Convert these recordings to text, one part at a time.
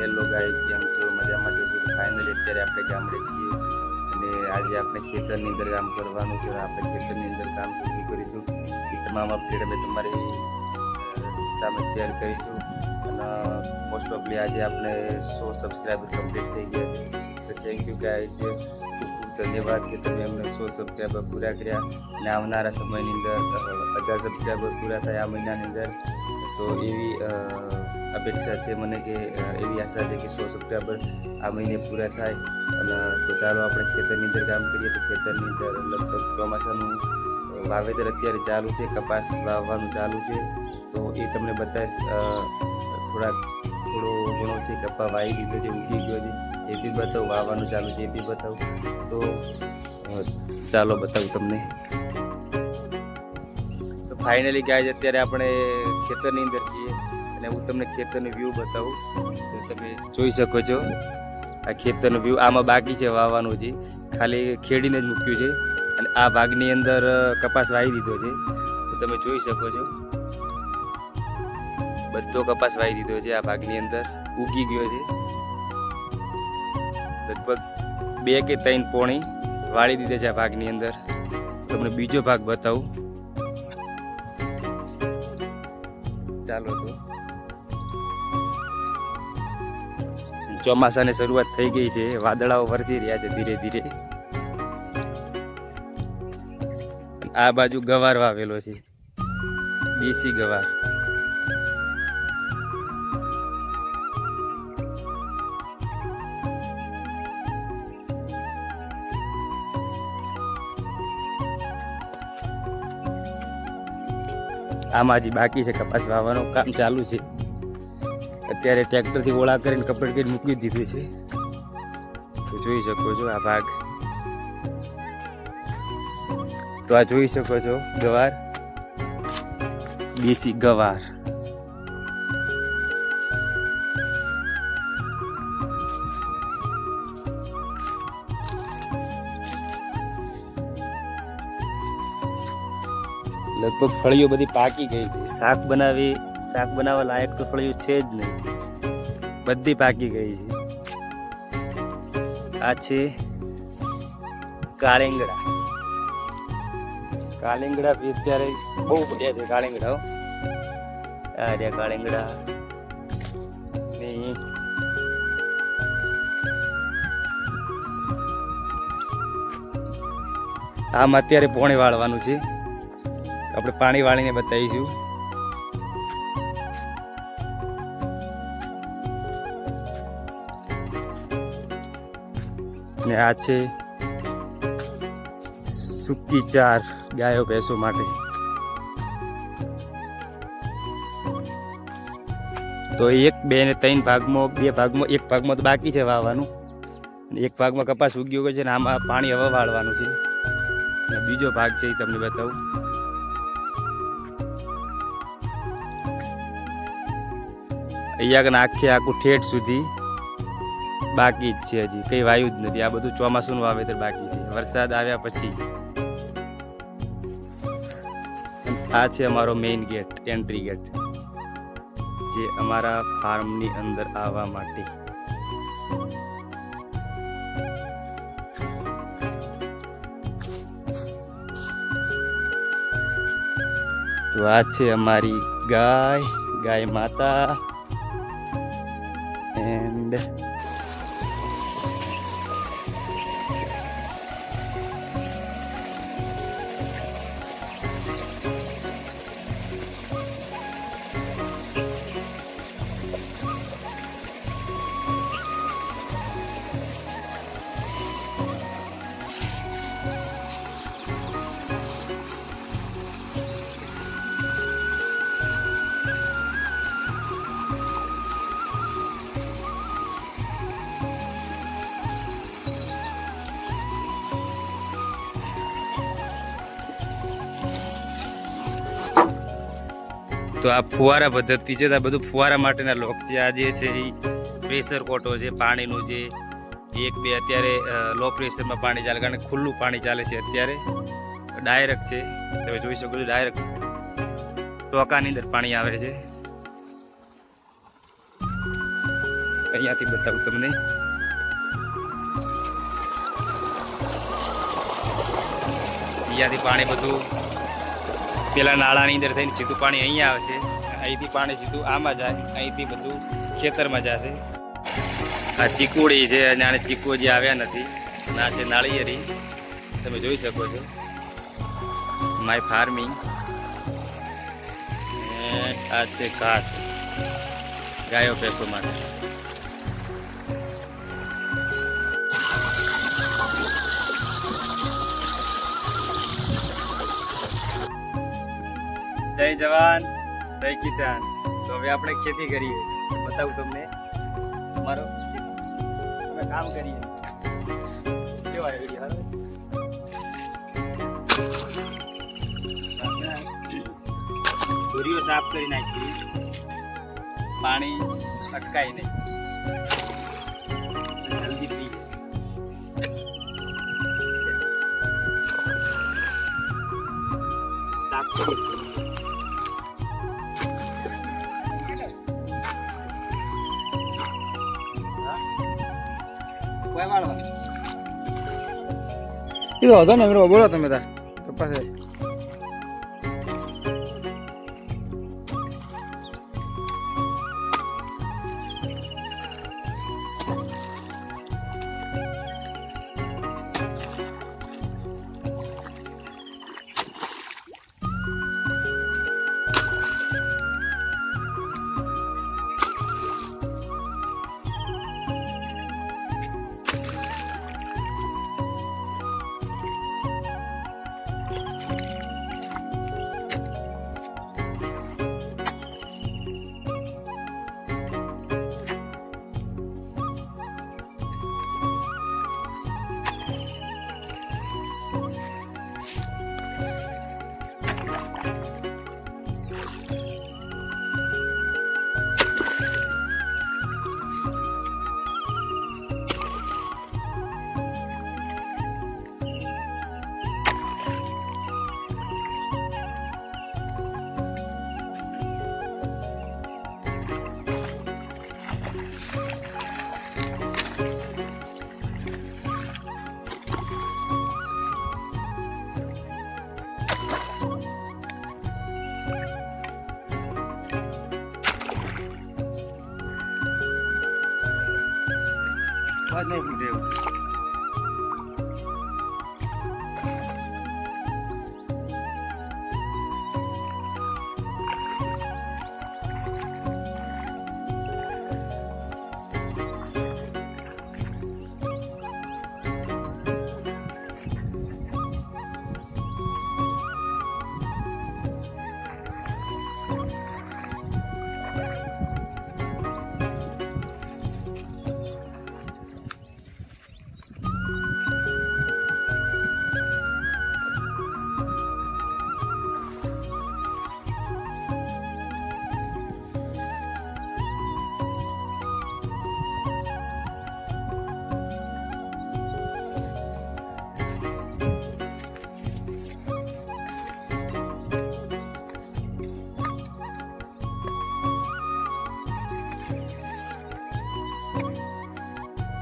Hello guys, કેમ છો? મજામાં જશો તો ફાઇનલી અત્યારે આપણે ગામડે છીએ અને આજે આપણે ખેતરની અંદર કામ કરવાનું છે. આપણે ખેતરની અંદર કામ પૂરું કરીશું. એ તમામ અપડેટ અમે તમારી સામે શેર કરીશું. અને મોસ્ટ ઓફલી આજે આપણે 100 સબસ્ક્રાઈબર કમ્પ્લીટ થઈ ગયા છે. તો થેન્ક યુ ગાઈસ, ખૂબ ખૂબ ધન્યવાદ કે તમે અમને 100 સબસ્ક્રાઈબર પૂરા કર્યા અને આવનારા સમયની અંદર 1000 સબસ્ક્રાઈબર પૂરા થાય આ મહિનાની અંદર. તો એવી અપેક્ષા છે મને કે એવી આશા છે કે 100 સબસ્ક્રાઈબર આ મહિને પૂરા થાય. અને તો ચાલો આપણે ખેતરની અંદર કામ કરીએ. તો ખેતરની અંદર લગભગ ચોમાસાનું વાવેતર અત્યારે ચાલુ છે, કપાસ વાવવાનું ચાલુ છે. તો એ તમને બતાવીશ. થોડો ઘણો છે કપા વાવી દીધો છે, ઉગી ગયો છે, એ બી બતાવું. વાવવાનું ચાલુ છે એ બી બતાવું. તો ચાલો બતાવું તમને. તો ફાઇનલી ગાઈઝ અત્યારે આપણે ખેતરની અંદર છીએ અને હું તમને ખેતરનું વ્યૂ બતાવું. તો તમે જોઈ શકો છો આ ખેતરનું વ્યૂ. આમાં બાકી છે વાવવાનું, છે ખાલી ખેડીને જ મૂક્યું છે. અને આ ભાગની અંદર કપાસ વાવી દીધો છે. તો તમે જોઈ શકો છો બધો કપાસ વાવી દીધો છે. આ ભાગની અંદર ઉગી ગયો છે. લગભગ 2 કે 3 પોણી વાળી દીધા છે આ ભાગની અંદર. તમને બીજો ભાગ બતાવું. ચાલો તો ચોમાસાની શરૂઆત થઈ ગઈ છે. વાદળાઓ વરસી રહ્યા છે ધીરે ધીરે. આ બાજુ ગવાર વાવેલો છે, દેશી ગવાર. આમાં હજી બાકી છે કપાસ વાવવાનું કામ ચાલુ છે. અત્યારે ટ્રેક્ટરથી ઓળા કરીને કપડ કરીને મૂકી દીધું છે. તો જોઈ શકો છો આ ભાગ. તો આ જોઈ શકો છો ગવાર, દેશી ગવાર. લગભગ ફળીઓ બધી પાકી ગઈ છે. શાક બનાવવા લાયક તો ફળીઓ છે જ નહીં, બધી પાકી ગઈ છે. આ છે કાળીંગડા. કાળીંગડા બી અત્યારે બહુ પડ્યા છે કાળીંગડાઓ. આ રહ્યા કાળીંગડા. આમાં અત્યારે પોણી વાળવાનું છે. આપણે પાણી વાળીને બતાવીશું. ને આ છે સૂકી ચાર ગાયો ભેંસો માટે. તો 1, 2 ને 3 ભાગમાં, 2 ભાગમાં, 1 ભાગમાં તો બાકી છે વાવવાનું. એક ભાગમાં કપાસ ઉગ્યો છે ને આમાં પાણી હવે વાળવાનું છે. અને બીજો ભાગ છે એ તમને બતાવું. અહીંયા આખું ઠેઠ સુધી બાકી જ છે. હજી કંઈ વાયુ જ નથી. આ બધું ચોમાસુનું વાવેતર બાકી છે, વરસાદ આવ્યા પછી. આ છે અમારો મેઇન ગેટ, એન્ટ્રી ગેટ, જે અમારા ફાર્મની અંદર આવવા માટે. તો આ છે અમારી ગાય માતા. એન્ડ તો આ ફુવારા પદ્ધતિ છે. આ બધું ફુવારા માટેના લોક છે. આ જે છે એ પ્રેશર કોટો છે પાણીનું, જે 1, 2 અત્યારે લો પ્રેશરમાં પાણી ચાલે, કારણ કે ખુલ્લું પાણી ચાલે છે અત્યારે. ડાયરેક્ટ છે, તમે જોઈ શકો છો, ડાયરેક્ટ ટોકાની અંદર પાણી આવે છે. અહીંયાથી બતાવું તમને. અહીંયાથી પાણી બધું પેલા નાળાની અંદર થઈને સીધું પાણી અહીંયા આવે છે. અહીંથી પાણી સીધું આમાં જાય, અહીંથી બધું ખેતરમાં જશે. આ ચીકુડી છે અને આને ચીકુ જે આવ્યા નથી. ના છે નાળિયેરી, તમે જોઈ શકો છો. My farming. આ છે ઘાસ ગાયો ભેંસો માટે. જય જવાન જય કિસાન. તો હવે આપણે ખેતી કરીએ. બતાવું તમને અમારો અમે કામ કરીએ. કેવા વિડીયો દોરીઓ સાફ કરી નાખી, પાણી અટકાય નહીં, જલ્દી પી. સાફ કરી ಇದು ಅದ ನಮ್ಗೆ ಬೋಳ ತಮ್ಮಿದ ತಪ್ಪಾಸ વાત નહીં પૂછે એવું.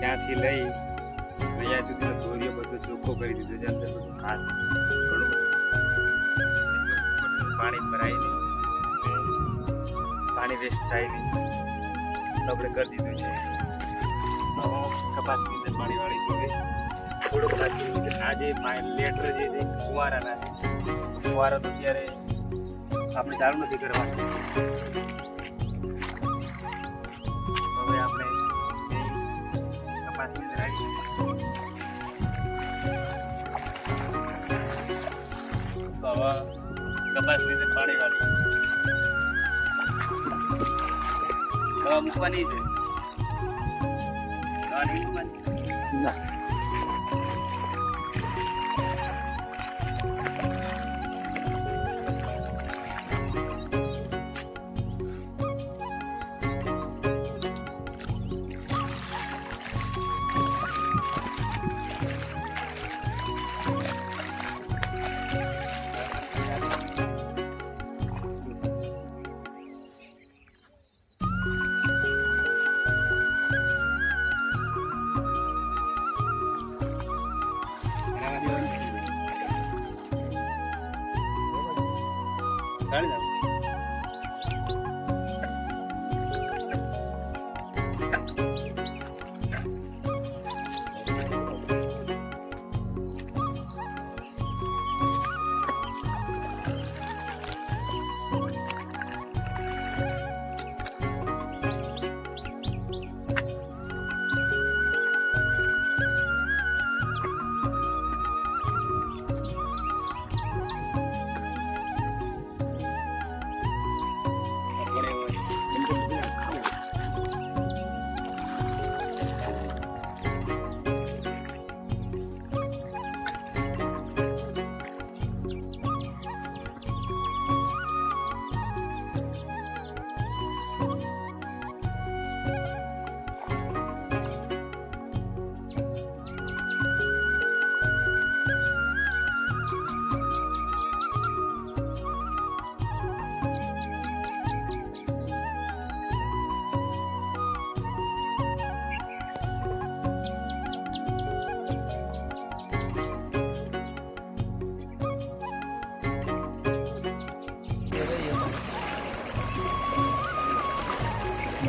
ત્યાંથી લઈ અહીંયા સુધી દોરીઓ બધો ચોખ્ખો કરી દીધો છે. અંદર બધું ઘાસ ઘણું બધું પાણી ભરાય નહીં, પાણી વેસ્ટ થાય નહીં, આપણે કરી દીધું છે. કપાસની અંદર પાણી વાળી જોઈએ. થોડુંક નાખ્યું આ જે લેટર જે છે ફુવારાના છે. ફુવારા તો ત્યારે આપણે ચાલુ નથી કરવાનું. હવે આપણે કપાસની અંદર પાણી વાળી દવા મૂકવાની છે. દવા નહીં મૂકવાની ના.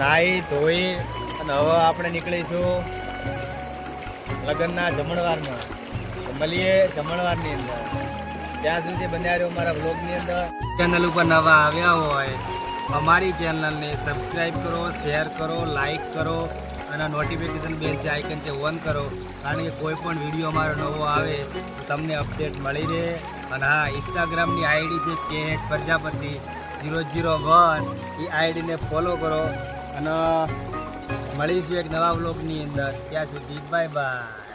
નાહી ધોઈ અને હવે આપણે નીકળીશું લગ્નના જમણવારમાં. તો મળીએ જમણવારની અંદર. ત્યાં સુધી બન્યા રહ્યો મારા બ્લોગની અંદર. ચેનલ ઉપર નવા આવ્યા હોય અમારી ચેનલને સબસ્ક્રાઈબ કરો, શેર કરો, લાઈક કરો અને નોટિફિકેશન બેલ જે આઇકન છે ઓન કરો, કારણ કે કોઈ પણ વિડીયો અમારો નવો આવે તો તમને અપડેટ મળી રહે. અને હા, ઇન્સ્ટાગ્રામની આઈડી છે KH પ્રજાપતિ 001, એ આઈડીને ફોલો કરો અને મળીશું એક નવા વ્લોગની અંદર. ત્યાં સુધી બાય બાય.